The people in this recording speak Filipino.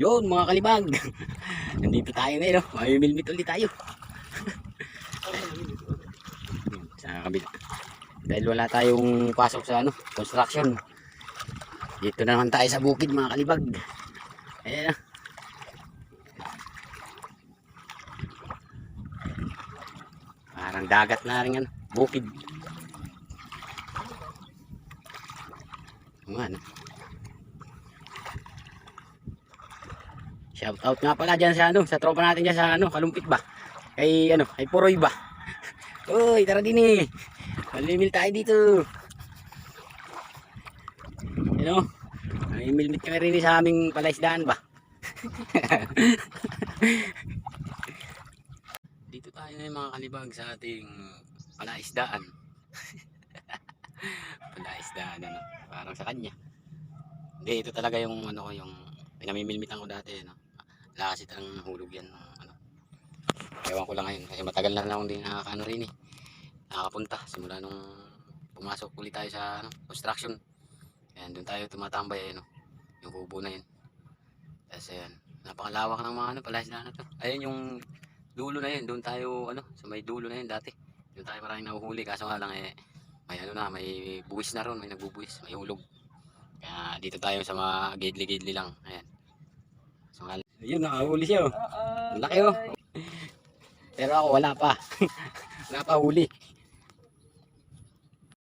Yun mga kalibag. Nandito tayo ngayon, no? Mamimilmit ulit tayo. Sa kabila. Dahil wala tayong pasok sa construction. Dito na naman tayo sa bukid mga kalibag. Ayan na. Parang dagat na rin bukid. Ano? Shout out nga pala dyan sa tropa natin dyan sa Kalumpit ba? Kay Puroy ba? Uy, tara din eh. Malimil tayo dito. Malimilmit kami rin sa aming palaisdaan ba? Dito tayo na mga kalibag sa ating palaisdaan. Palaisdaan parang sa kanya. Hindi, ito talaga yung yung pinamimilmitan ko dati Lakas itang hulog yan ewan ko lang ngayon kasi matagal na akong din nakakaano rin nakakapunta simula nung pumasok ulit tayo sa construction. Ayan, doon tayo tumatambay yung kubo na yun. Tapos ayan, napakalawak ng mga palaisdaan na to. Ayan yung dulo na yun, doon tayo sa may dulo na yun dati. Doon tayo maraming nahuhuli kaso nga lang may buwis na ron, may nagbubuwis, may hulog. Kaya dito tayo sa mga gidli-gidli lang. Ayan. So, ayun, nakahuli siya. Laki Pero ako wala pa. Wala pa huli.